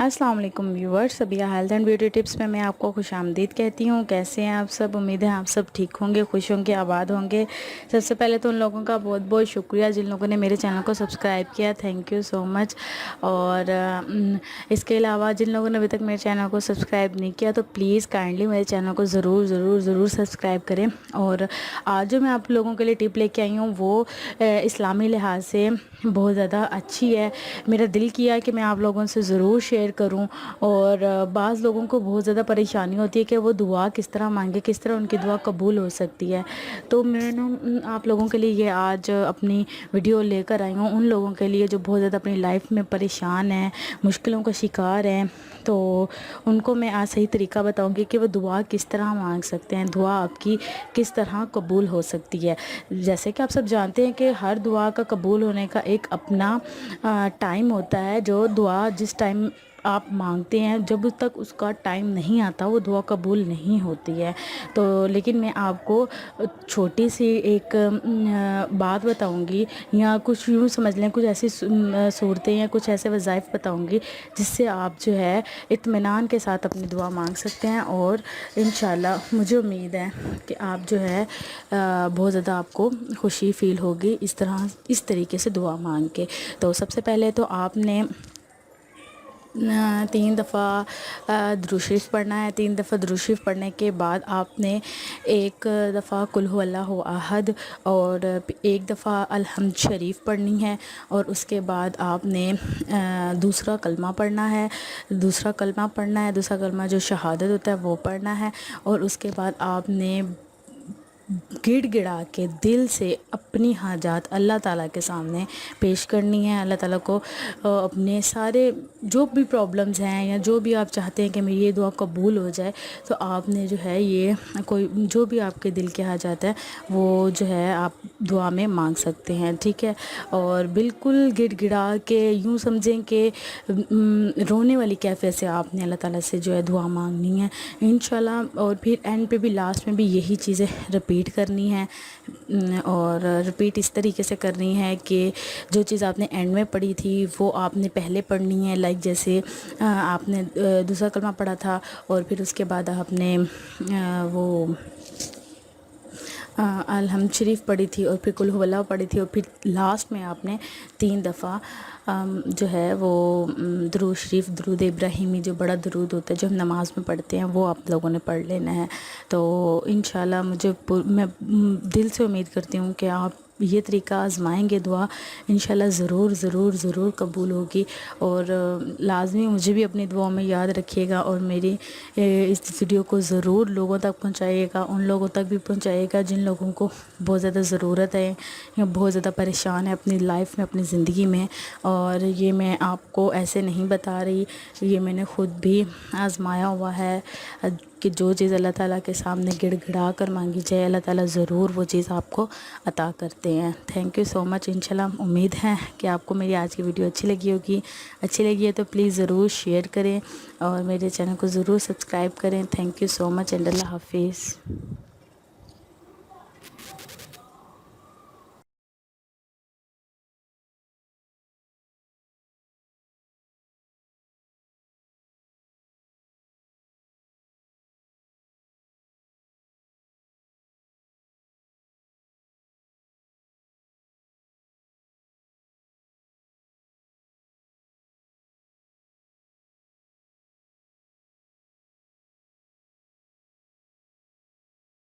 अस्सलाम वालेकुम viewers, Sabia health and beauty tips में मैं आपको खुश आमदीद कहती हूँ। कैसे हैं आप सब? उम्मीद है आप सब ठीक होंगे, खुश होंगे, आबाद होंगे। सबसे पहले तो उन लोगों का बहुत बहुत शुक्रिया जिन लोगों ने मेरे चैनल को सब्सक्राइब किया, थैंक यू सो मच। और इसके अलावा जिन लोगों ने अभी तक मेरे चैनल को सब्सक्राइब नहीं किया तो प्लीज़ काइंडली मेरे चैनल को ज़रूर ज़रूर ज़रूर सब्सक्राइब करें। और आज जो मैं आप लोगों के लिए टिप लेके आई हूँ वो इस्लामी लिहाज से बहुत ज़्यादा अच्छी है। मेरा दिल किया कि मैं आप लोगों से ज़रूर शेयर करूं। और बाज़ लोगों को बहुत ज़्यादा परेशानी होती है कि वो दुआ किस तरह मांगे, किस तरह उनकी दुआ कबूल हो सकती है। तो मैं ना आप लोगों के लिए ये आज अपनी वीडियो लेकर आई हूँ, उन लोगों के लिए जो बहुत ज़्यादा अपनी लाइफ में परेशान हैं, मुश्किलों का शिकार हैं। तो उनको मैं आज सही तरीका बताऊंगी कि वो दुआ किस तरह मांग सकते हैं, दुआ आपकी किस तरह कबूल हो सकती है। जैसे कि आप सब जानते हैं कि हर दुआ का कबूल होने का एक अपना टाइम होता है। जो दुआ जिस टाइम आप मांगते हैं, जब तक उसका टाइम नहीं आता वो दुआ कबूल नहीं होती है। तो लेकिन मैं आपको छोटी सी एक बात बताऊंगी, या कुछ यूँ समझ लें, कुछ ऐसी सूरतें या कुछ ऐसे वज़ाइफ बताऊंगी जिससे आप जो है इत्मीनान के साथ अपनी दुआ मांग सकते हैं। और इंशाल्लाह मुझे उम्मीद है कि आप जो है बहुत ज़्यादा आपको खुशी फ़ील होगी इस तरीके से दुआ मांग के। तो सबसे पहले तो आपने 3 दफ़ा दुरूद शरीफ पढ़ना है। 3 दफ़ा दुरूद शरीफ पढ़ने के बाद आपने एक दफ़ा कुल हु अल्लाहु अहद और एक दफ़ा अलहम्द शरीफ पढ़नी है। और उसके बाद आपने दूसरा कलमा पढ़ना है। दूसरा कलमा जो शहादत होता है वो पढ़ना है। और उसके बाद आपने गिड़गिड़ा के दिल से अपनी हाजात अल्लाह ताला के सामने पेश करनी है। अल्लाह ताला को अपने सारे जो भी प्रॉब्लम्स हैं या जो भी आप चाहते हैं कि मेरी ये दुआ कबूल हो जाए, तो आपने जो है ये कोई जो भी आपके दिल के हाजात है वो जो है आप दुआ में मांग सकते हैं, ठीक है। और बिल्कुल गिड़गिड़ा के यूँ समझें कि रोने वाली कैफियत से आपने अल्लाह ताला से जो है दुआ मांगनी है इंशाल्लाह। और फिर एंड पे भी, लास्ट में भी यही चीज़ें रिपीट करनी है। और रिपीट इस तरीके से करनी है कि जो चीज़ आपने एंड में पढ़ी थी वो आपने पहले पढ़नी है। लाइक जैसे आपने दूसरा कलमा पढ़ा था और फिर उसके बाद आपने वो अलहम्द शरीफ पढ़ी थी और फिर कुल हु अल्लाह पढ़ी थी। और फिर लास्ट में आपने 3 दफ़ा जो है वो दुरूद शरीफ, दुरूद इब्राहिमी, जो बड़ा दुरूद होता है जो हम नमाज़ में पढ़ते हैं, वो आप लोगों ने पढ़ लेना है। तो इंशाल्लाह मैं दिल से उम्मीद करती हूँ कि आप ये तरीका आज़माएंगे, दुआ इंशाल्लाह ज़रूर ज़रूर ज़रूर कबूल होगी। और लाजमी मुझे भी अपनी दुआओं में याद रखिएगा और मेरी इस वीडियो को ज़रूर लोगों तक पहुंचाइएगा, उन लोगों तक भी पहुंचाइएगा जिन लोगों को बहुत ज़्यादा ज़रूरत है या बहुत ज़्यादा परेशान है अपनी लाइफ में, अपनी ज़िंदगी में। और ये मैं आपको ऐसे नहीं बता रही, ये मैंने ख़ुद भी आज़माया हुआ है कि जो चीज़ अल्लाह ताला के सामने गिड़गिड़ा कर मांगी जाए, अल्लाह ताला ज़रूर वो चीज़ आपको अता करते हैं। Thank you so much. इंशाल्लाह उम्मीद है कि आपको मेरी आज की वीडियो अच्छी लगी होगी। अच्छी लगी है तो प्लीज़ ज़रूर शेयर करें और मेरे चैनल को ज़रूर सब्सक्राइब करें। Thank you so much and अल्लाह हाफिज़।